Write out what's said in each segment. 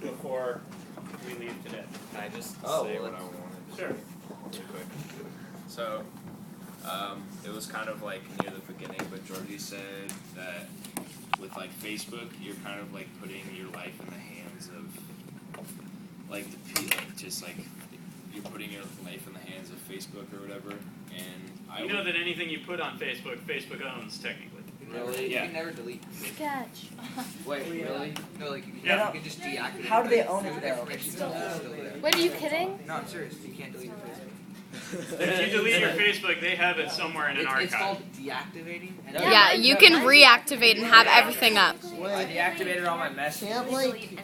before we leave today? Can I just say what I wanted? Sure. Real quick. So, it was kind of like near the beginning, but Georgie said that with like Facebook, you're kind of like putting your life in the hands of like just like you're putting your life in the hands of Facebook or whatever. And You know that anything you put on Facebook, Facebook owns technically. Really? You can never delete. Sketch. Wait, really? No, like you can just deactivate. How do they own it though? It's still there. Wait, are you kidding? No, I'm serious. You can't delete your Facebook. If you delete your Facebook, they have it somewhere in an archive. It's called deactivating. Yeah, you can reactivate and have everything up. I deactivated all my messages. Can't like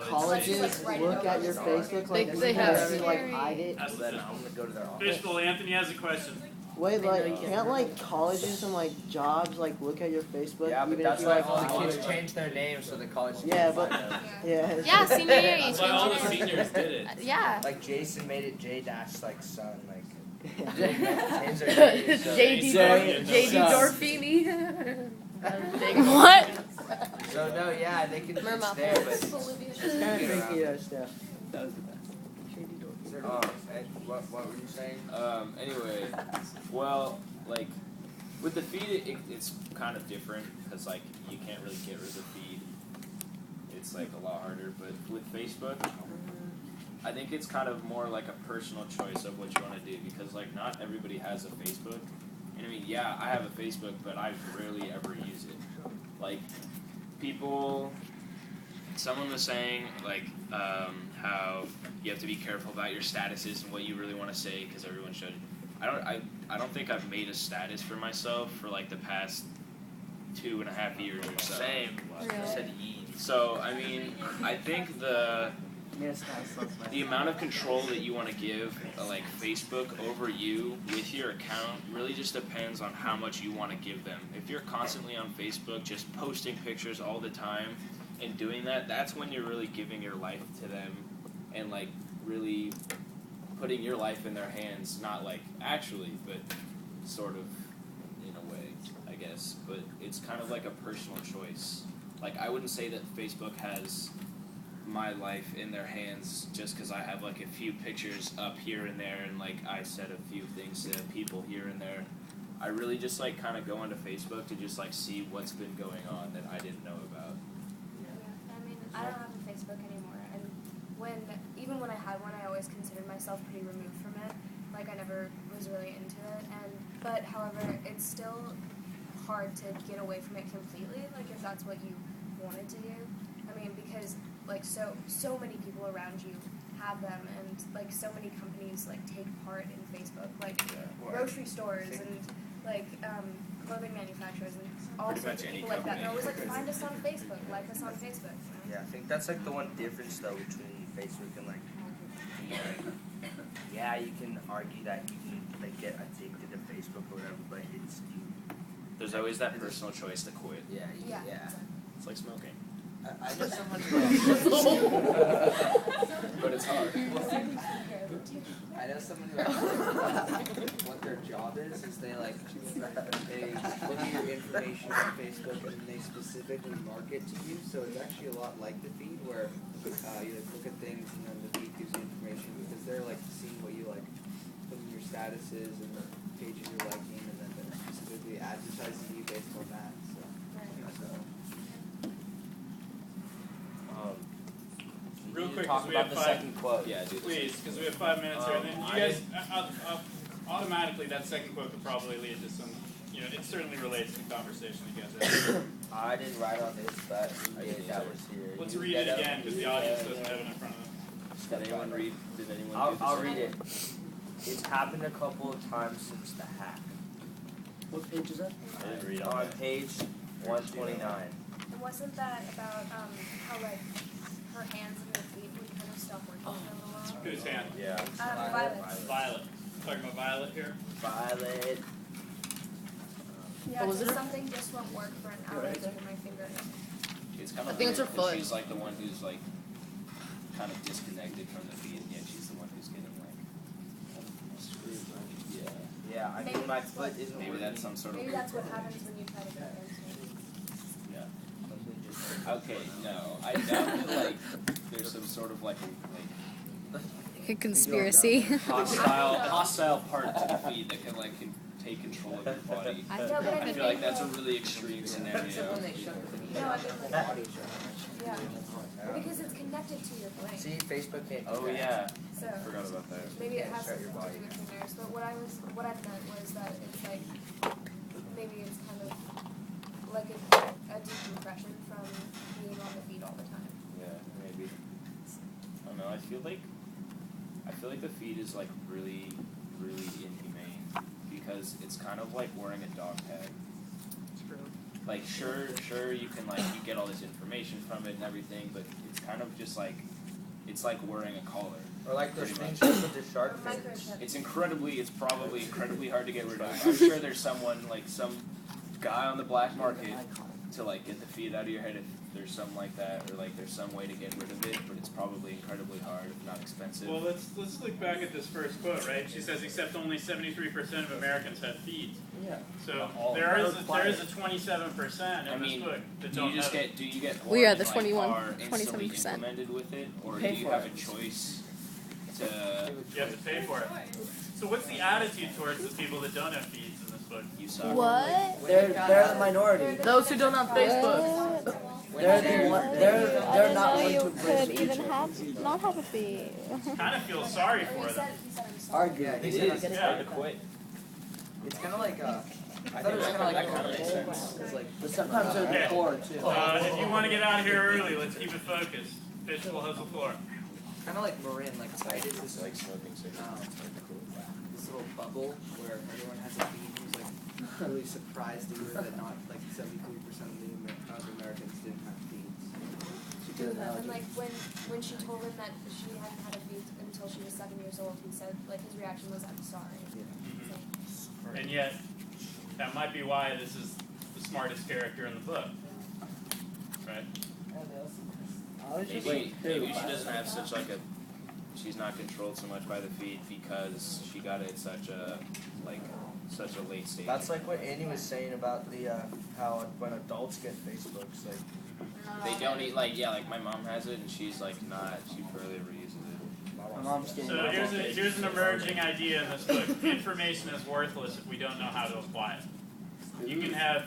colleges look at your Facebook like They have see, like hide it? That's Then I'm gonna go to their office. Fishbowl, Anthony has a question. Wait, like can't like colleges and like jobs like look at your Facebook? Yeah, but even that's if you, why like, all the hide kids it? change their names so the college Yeah, can't but find them. yeah. Yeah, senior year you That's why all the change it. seniors did it. Yeah. Like Jason made it J dash like son like. Changed their names, so- JD Son. Dorfini. What? So no, yeah, they can. Merma. It's there, but. It's kind of freaky stuff. That was the best. And what were you saying? Anyway, well, like, with the feed, it's kind of different, because, like, you can't really get rid of the feed. It's, like, a lot harder, but with Facebook, I think it's kind of more like a personal choice of what you want to do, because, like, not everybody has a Facebook. And, I mean, yeah, I have a Facebook, but I rarely ever use it. Like, someone was saying, like, how you have to be careful about your statuses and what you really want to say because everyone should. I don't think I've made a status for myself for like the past 2.5 years or so. Same. Really? So I mean, I think the amount of control that you want to give like Facebook over you with your account really just depends on how much you want to give them. If you're constantly on Facebook just posting pictures all the time and doing that, that's when you're really giving your life to them and like really putting your life in their hands, not like actually, but sort of in a way, I guess. But it's kind of like a personal choice. Like I wouldn't say that Facebook has my life in their hands just because I have like a few pictures up here and there and like I said a few things to people here and there. I really just like kind of go onto Facebook to just like see what's been going on that I didn't know about. I mean, I don't have a Facebook anymore, and even when I had one, I always considered myself pretty removed from it. Like I never was really into it, but however, it's still hard to get away from it completely. Like if that's what you wanted to do, I mean, because like so many people around you have them, and like so many companies like take part in Facebook, like grocery stores and like clothing manufacturers and all sorts of people like that. They're always like, find us on Facebook, like us on Facebook. You know? Yeah, I think that's like the one difference though between Facebook and like yeah, you can argue that you can like get addicted to Facebook or whatever, but it's There's always that personal choice to quit. Yeah. It's like smoking. I know someone But it's hard. I know someone who actually what their job is they like they look at your information on Facebook and they specifically market to you. So it's actually a lot like the feed where you like look at things and then the feed gives you information because they're like seeing what you like put in your statuses and the pages you're liking and then they're specifically advertising you based on that. Real quick, talk because we about have the 5. second quote. Yeah, dude. Please, because we have 5 minutes here, and then you guys automatically that second quote could probably lead to some. You know, it certainly relates to the conversation you guys had. I didn't write on this, but who did that was here. Let's read it again because the audience doesn't have it in front of them. Did anyone read? Did anyone? I'll read it. It's happened a couple of times since the hack. What page is that? I didn't read all On that. page 129. And wasn't that about how like her hands and her feet would kind of stop working for a little while? Whose hand? Yeah. Violet's. Violet. Talking about Violet here. Violet. Yeah, was just it? something just won't work for an hour under my finger. It's kind of I think it's her weird 'cause foot. she's like the one who's like kind of disconnected from the feed, and yet she's the one who's getting like screwed. Right? Yeah, I Maybe mean my that's foot what- isn't Maybe working. that's some sort of. Maybe weird that's what program. happens when you try to go against me. Yeah. Okay, no, I doubt that like there's of like A conspiracy. hostile part to the feed that can take control of your body. No, but I I mean, feel like that's a really extreme scenario. Except when they shut the feed. No, I mean, The body shut. yeah. Because it's connected to your brain. See, Facebook can't do Oh that. yeah, So I forgot about that. maybe it has Shut something your to body. do with fingers. But what I meant was that it's like maybe it's kind of like a decompression from being on the feed all the time. Yeah, maybe. I don't know. I feel like the feed is like really, really inhumane because it's kind of like wearing a dog tag. Like sure, you can you get all this information from it and everything, but it's kind of just like it's like wearing a collar. Or like those Pretty things much. with the shark fins. Microchip. It's probably incredibly hard to get rid of. I'm sure there's someone some guy on the black market to get the feed out of your head if there's something like that, or there's some way to get rid of it, but it's probably incredibly hard, if not expensive. Well, let's look back at this first quote, right? She says, except only 73% of Americans have feeds. Yeah. So there is a 27% in this book that do don't you just have it. do you get We are more the that, 21 are instantly 27%. implemented with it, or Pay do you for have it. a choice to? You have to pay for it. So what's the attitude towards the people that don't have feeds in this book? You suck. What? They're the minority. Those who don't have Facebook. They're the one. I They're didn't not know going you to embrace could the even future. not have a feed. Kind of feel sorry Or for he them. said I'm sorry. Argue. Yeah, It he is. said It's it's hard to quit. It's kind of like I I thought think it was kind of like that kind of makes sense. It's like But sometimes they're Okay. the core too. If you want to get out of here early, let's keep it focused. Fishbowl has the floor. kind of like Marin, like Titus is It's like smoking cigarettes. It's hard to quit. this little bubble where everyone has a feed. He was really surprised to hear that not 73% of the Americans didn't have feeds. And when she told him that she hadn't had a feed until she was 7 years old, he said his reaction was I'm sorry. And yet, that might be why this is the smartest character in the book. Right? Maybe she doesn't have such she's not controlled so much by the feed because she got it at such a late stage. That's like what Andy was saying about the how when adults get Facebooks, They don't eat like my mom has it and she's not, she barely ever uses it. my mom's getting. So here's an emerging idea in this book. Information is worthless if we don't know how to apply it. You can have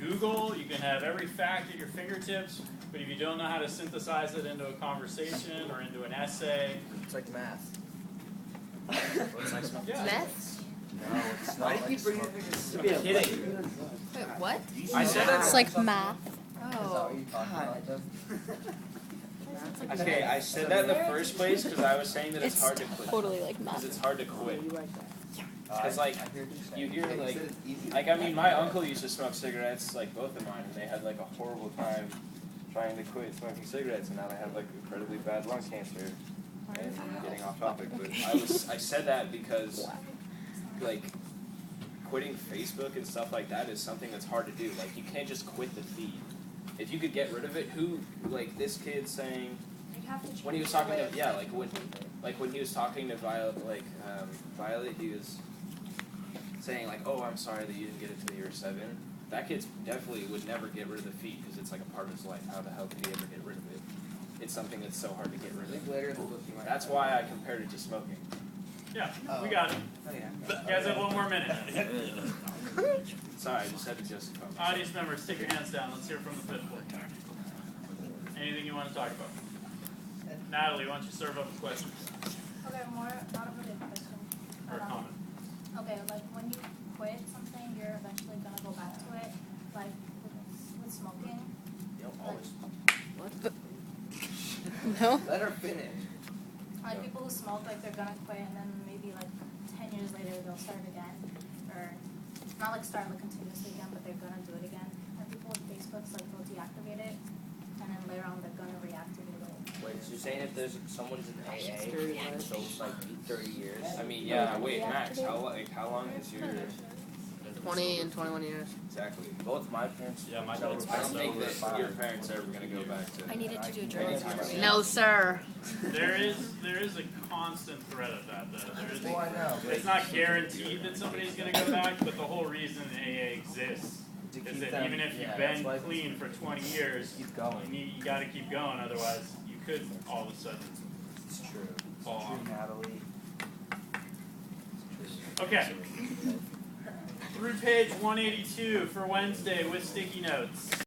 Google, you can have every fact at your fingertips, but if you don't know how to synthesize it into a conversation or into an essay, It's like math. yeah. Meth? No, it's not. Why do you keep bringing To it? be kidding. Wait, what? I said that. It's like math. Is that what you're talking about, Jeff? Okay, I said that in the first place because I was saying that it's It's hard to quit. totally like Because math. it's hard to quit. It's I hear you hear Yeah, he said it's easy. my uncle used to smoke cigarettes, both of mine, and they had a horrible time trying to quit smoking cigarettes, and now they have incredibly bad lung cancer. And I'm getting off topic, but I said that because quitting Facebook and stuff like that is something that's hard to do. You can't just quit the feed. If you could get rid of it, who this kid saying You'd have to change when he was your talking way to of thinking. when he was talking to Violet, Violet, he was saying oh, I'm sorry that you didn't get it till you were 7. That kid definitely would never get rid of the feed because it's a part of his life. How the hell could he ever get rid of it? It's something that's so hard to get I rid think of. later in the book you might. That's why I compared it to smoking. Yeah, we got it. Oh yeah. You guys have one more minute. Sorry, I just had to justify myself. Audience members, stick your hands down. Let's hear from the Fishbowl. Anything you want to talk about? Natalie, why don't you serve up a question Okay, not a really question. or a comment? Okay, when you quit something, you're eventually gonna go back to it. With smoking. Yep, always. No? Let her finish. People who smoke, they're gonna quit, and then maybe 10 years later they'll start again, or not start continuously again, but they're gonna do it again. And people with Facebooks, they'll deactivate it, and then later on they're gonna reactivate it. Wait, so you're saying if someone's in AA and so it's 30 years? I mean, yeah. Wait, Max, how long is your 20 and 21 years. exactly? Both my parents. Yeah, my I don't think that your parents are ever gonna go back to. I needed to do a journal. Anytime soon. No, sir. There is a constant threat of that, though. Oh, I know. It's not guaranteed that somebody's going to go back, but the whole reason AA exists is that even if you've been clean for 20 years, Keep going. you got to keep going. Otherwise, you could all of a sudden It's true. It's Aw. true, Natalie. Okay. Through page 182 for Wednesday with sticky notes.